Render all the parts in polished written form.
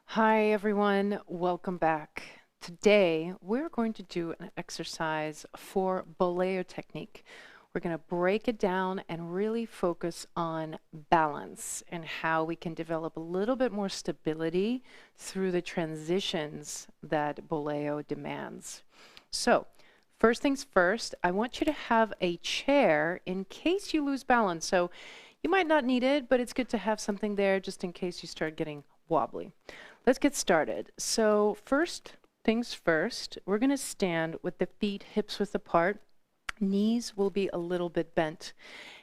Hi everyone, welcome back. Today we're going to do an exercise for Boleo technique. We're going to break it down and really focus on balance and how we can develop a little bit more stability through the transitions that Boleo demands. So, first things first, I want you to have a chair in case you lose balance. So, you might not need it, but it's good to have something there just in case you start getting wobbly. Let's get started. So first things first, we're going to stand with the feet hips width apart. Knees will be a little bit bent.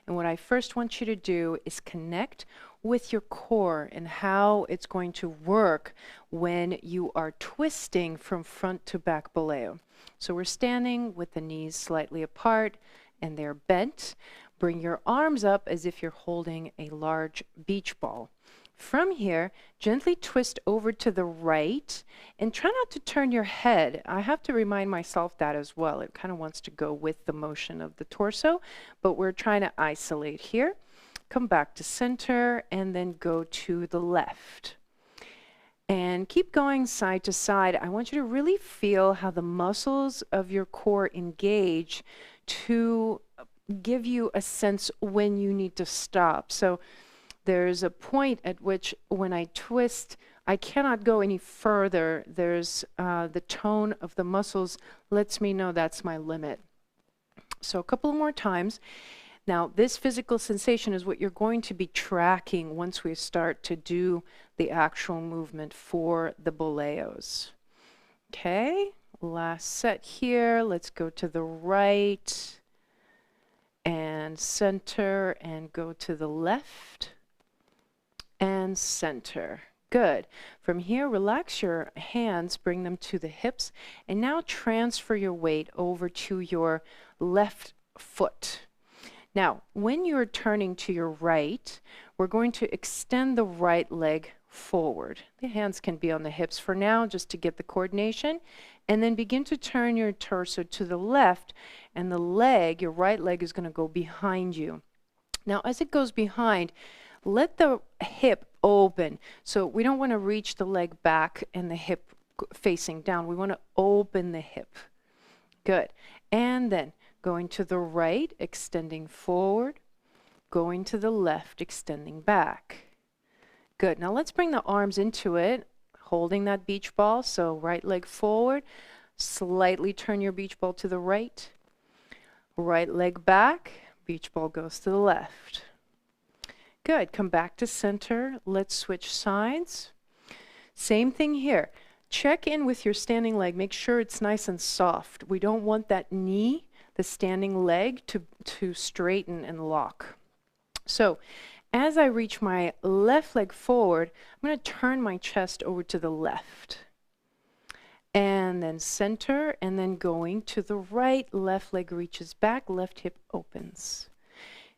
And what I first want you to do is connect with your core and how it's going to work when you are twisting from front to back Boleo. So we're standing with the knees slightly apart and they're bent. Bring your arms up as if you're holding a large beach ball. From here, gently twist over to the right and try not to turn your head. I have to remind myself that as well. It kind of wants to go with the motion of the torso, but we're trying to isolate here. Come back to center and then go to the left. And keep going side to side. I want you to really feel how the muscles of your core engage to give you a sense when you need to stop. So there's a point at which when I twist, I cannot go any further. There's the tone of the muscles lets me know that's my limit. So a couple more times. Now, this physical sensation is what you're going to be tracking once we start to do the actual movement for the boleos. Okay, last set here. Let's go to the right and center and go to the left and center. Good. From here, relax your hands, bring them to the hips, and now transfer your weight over to your left foot. Now, when you're turning to your right, we're going to extend the right leg forward. The hands can be on the hips for now, just to get the coordination, and then begin to turn your torso to the left, and the leg, your right leg, is going to go behind you. Now, as it goes behind, let the hip open. So we don't want to reach the leg back and the hip facing down. We want to open the hip. Good. And then going to the right, extending forward. Going to the left, extending back. Good. Now let's bring the arms into it, holding that beach ball. So right leg forward. Slightly turn your beach ball to the right. Right leg back. Beach ball goes to the left. Good. Come back to center. Let's switch sides. Same thing here. Check in with your standing leg. Make sure it's nice and soft. We don't want that knee, the standing leg, to straighten and lock. So as I reach my left leg forward, I'm going to turn my chest over to the left. And then center, and then going to the right. Left leg reaches back, left hip opens.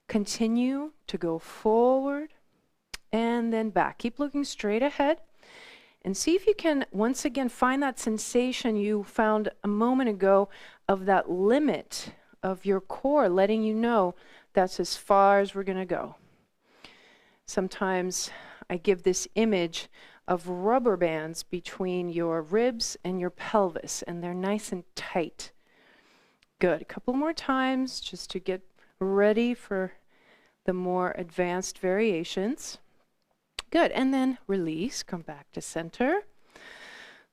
Continue to go forward and then back. Keep looking straight ahead and see if you can once again find that sensation you found a moment ago of that limit of your core, letting you know that's as far as we're going to go. Sometimes I give this image of rubber bands between your ribs and your pelvis, and they're nice and tight. Good. A couple more times just to get ready for the more advanced variations. Good. And then release. Come back to center.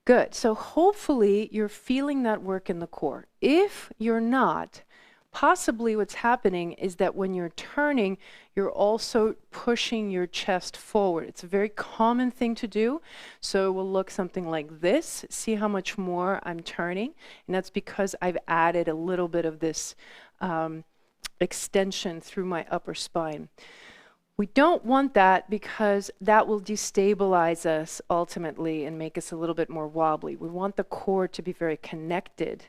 Good. So hopefully you're feeling that work in the core. If you're not, possibly what's happening is that when you're turning, you're also pushing your chest forward. It's a very common thing to do. So it will look something like this. See how much more I'm turning? And that's because I've added a little bit of this extension through my upper spine. We don't want that because that will destabilize us ultimately and make us a little bit more wobbly. We want the core to be very connected.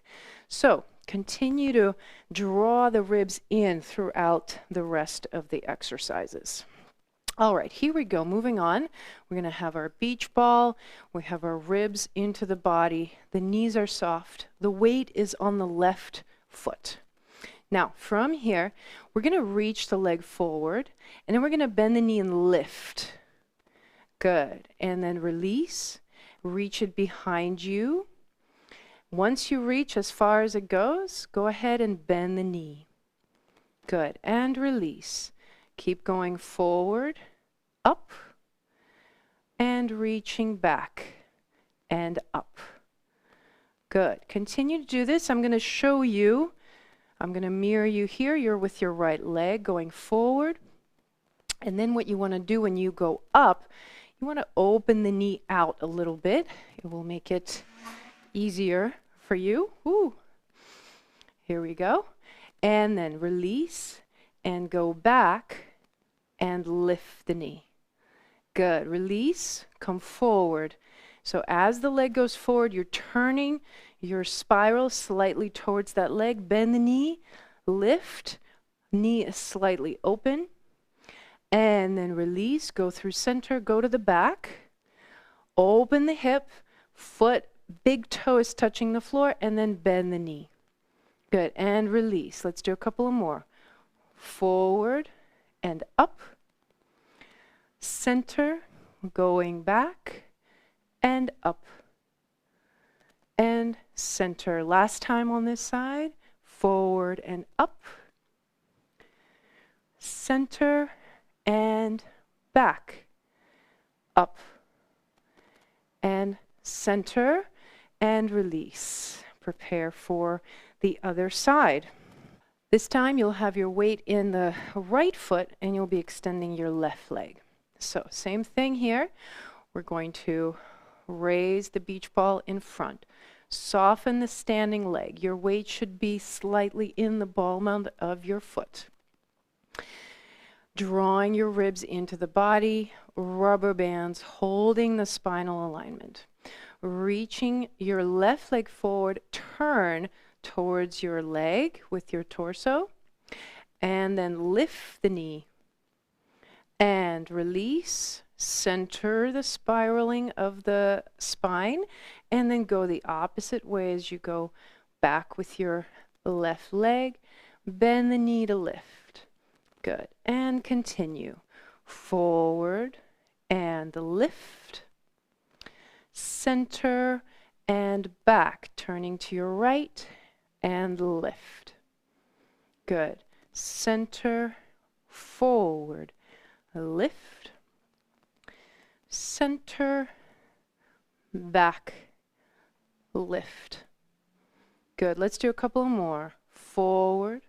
So continue to draw the ribs in throughout the rest of the exercises. All right, here we go. Moving on, we're going to have our beach ball. We have our ribs into the body. The knees are soft. The weight is on the left foot. Now, from here, we're going to reach the leg forward, and then we're going to bend the knee and lift. Good. And then release. reach it behind you. Once you reach as far as it goes, go ahead and bend the knee. Good, and release. Keep going forward, up, and reaching back, and up. Good, continue to do this. I'm going to show you. I'm going to mirror you here. You're with your right leg going forward. And then what you want to do when you go up, you want to open the knee out a little bit. It will make it easier for you. Ooh. Here we go. And then release and go back and lift the knee. Good. Release, come forward. So as the leg goes forward, you're turning your spiral slightly towards that leg. Bend the knee, lift, knee is slightly open. And then release, go through center, go to the back, open the hip, foot, big toe is touching the floor, and then bend the knee. Good, and release. Let's do a couple of more. Forward and up, center, going back, and up, and center. Last time on this side, forward and up, center, and back, up, and center, and release. Prepare for the other side. This time you'll have your weight in the right foot and you'll be extending your left leg. So same thing here. We're going to raise the beach ball in front. Soften the standing leg. Your weight should be slightly in the ball mount of your foot. Drawing your ribs into the body, rubber bands holding the spinal alignment. Reaching your left leg forward, turn towards your leg with your torso, and then lift the knee. And release, center the spiraling of the spine, and then go the opposite way as you go back with your left leg. Bend the knee to lift. Good, and continue. Forward and lift, center and back, turning to your right and lift. Good, center, forward, lift, center, back, lift. Good, let's do a couple more. Forward,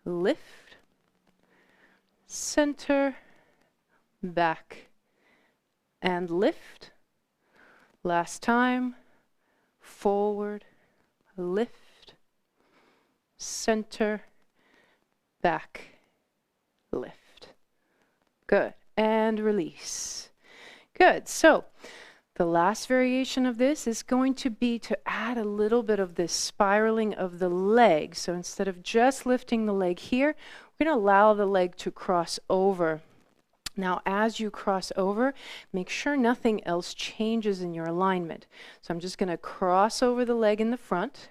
lift, center, back, and lift. Last time. Forward, lift, center, back, lift. Good. And release. Good. So the last variation of this is going to be to add a little bit of this spiraling of the leg. So instead of just lifting the leg here, we're going to allow the leg to cross over. Now, as you cross over, make sure nothing else changes in your alignment. So I'm just going to cross over the leg in the front.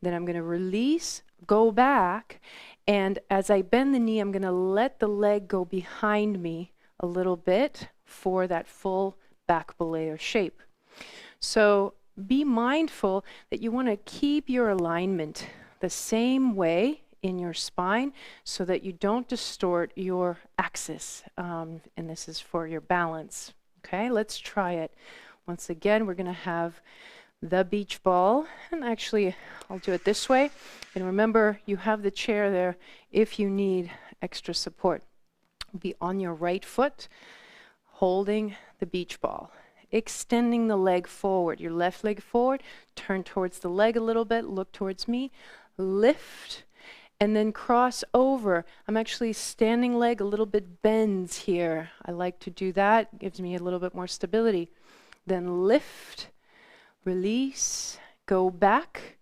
Then I'm going to release, go back, and as I bend the knee, I'm going to let the leg go behind me a little bit for that full back belayeur shape. So be mindful that you want to keep your alignment the same way in your spine so that you don't distort your axis, and this is for your balance. Okay, let's try it. Once again, we're going to have the beach ball, and actually I'll do it this way, and remember you have the chair there if you need extra support. Be on your right foot holding the beach ball, extending the leg forward, your left leg forward, turn towards the leg a little bit, look towards me, lift, and then cross over. I'm actually standing leg a little bit bends here. I like to do that, gives me a little bit more stability. Then lift, release, go back,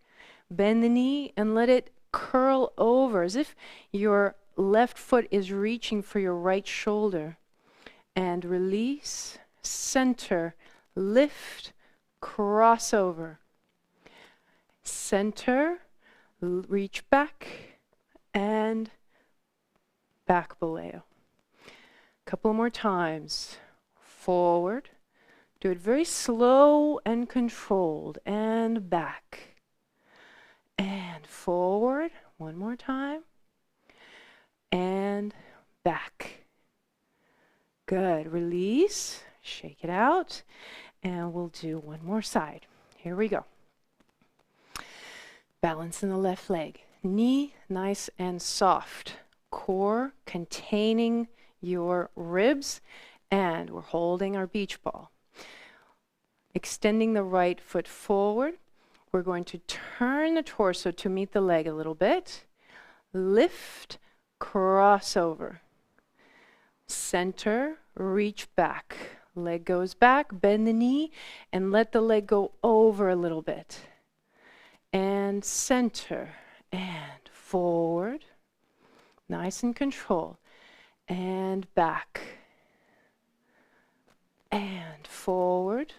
bend the knee and let it curl over as if your left foot is reaching for your right shoulder. And release, center, lift, cross over. Center, reach back, and back belayeur. Couple more times. Forward. Do it very slow and controlled. And back. And forward. One more time. And back. Good. Release. Shake it out. And we'll do one more side. Here we go. Balance in the left leg. Knee nice and soft. Core containing your ribs. And we're holding our beach ball. Extending the right foot forward. We're going to turn the torso to meet the leg a little bit. Lift, cross over. Center, reach back. Leg goes back, bend the knee, and let the leg go over a little bit. And center, and forward. Nice and controlled. And back. And forward.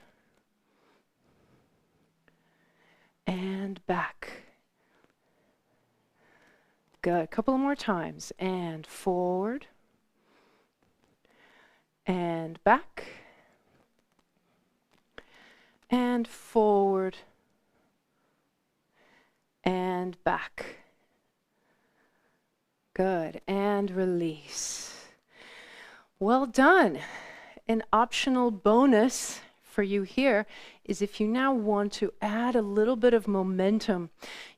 And back. Good. A couple more times. And forward. And back. And forward. And back. Good. And release. Well done. An optional bonus for you here is if you now want to add a little bit of momentum,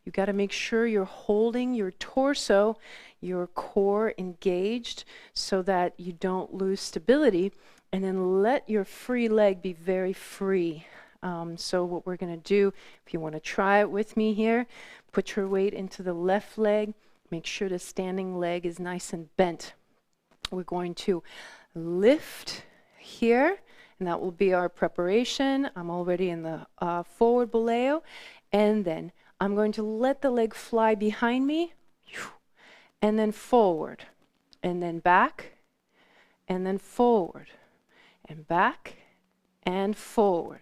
you got to make sure you're holding your torso, your core engaged so that you don't lose stability, and then let your free leg be very free. So what we're going to do, if you want to try it with me here, put your weight into the left leg, make sure the standing leg is nice and bent. We're going to lift here, and that will be our preparation. I'm already in the forward boleo, and then I'm going to let the leg fly behind me, and then forward, and then back, and then forward, and back, and forward,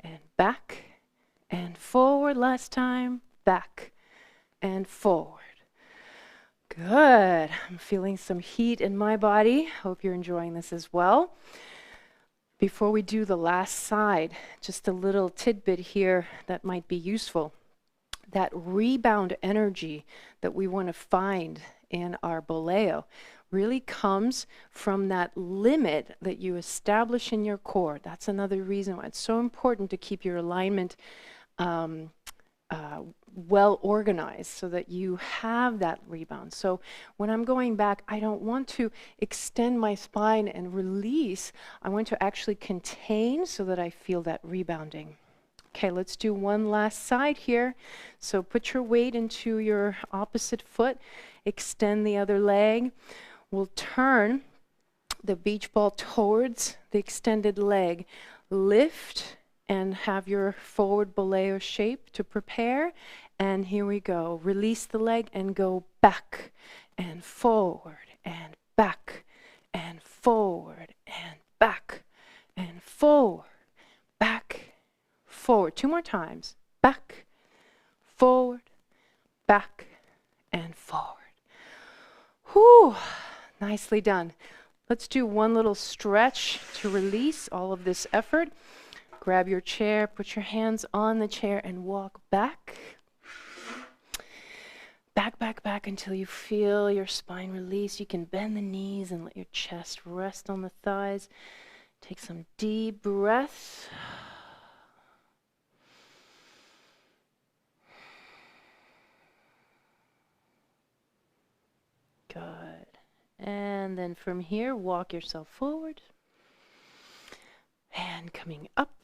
and back, and forward. Last time, back, and forward. Good. I'm feeling some heat in my body. Hope you're enjoying this as well. Before we do the last side, just a little tidbit here that might be useful. That rebound energy that we want to find in our boleo really comes from that limit that you establish in your core. That's another reason why it's so important to keep your alignment well organized so that you have that rebound. So when I'm going back, I don't want to extend my spine and release. I want to actually contain so that I feel that rebounding. Okay, let's do one last side here. So put your weight into your opposite foot, extend the other leg. We'll turn the beach ball towards the extended leg. Lift and have your forward boleo shape to prepare. And here we go. Release the leg and go back and forward and back and forward and back and forward, back, forward. Two more times. Back, forward, back, and forward. Whew, nicely done. Let's do one little stretch to release all of this effort. Grab your chair, put your hands on the chair, and walk back. Back until you feel your spine release. You can bend the knees and let your chest rest on the thighs. Take some deep breaths. Good. And then from here, walk yourself forward. And coming up.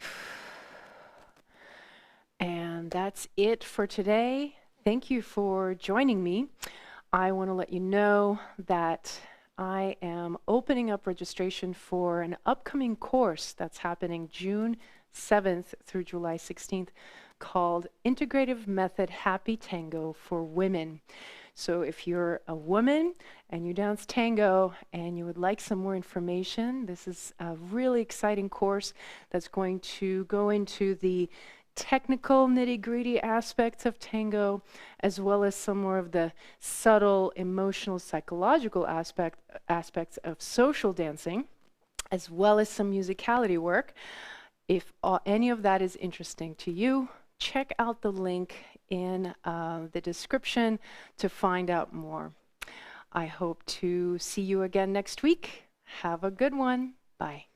And that's it for today. Thank you for joining me. I want to let you know that I am opening up registration for an upcoming course that's happening June 7th through July 16th called Integrative Method Happy Tango for Women. So if you're a woman and you dance tango and you would like some more information, this is a really exciting course that's going to go into the technical nitty-gritty aspects of tango, as well as some more of the subtle emotional psychological aspects of social dancing, as well as some musicality work. If any of that is interesting to you, check out the link in the description to find out more. I hope to see you again next week. Have a good one. Bye.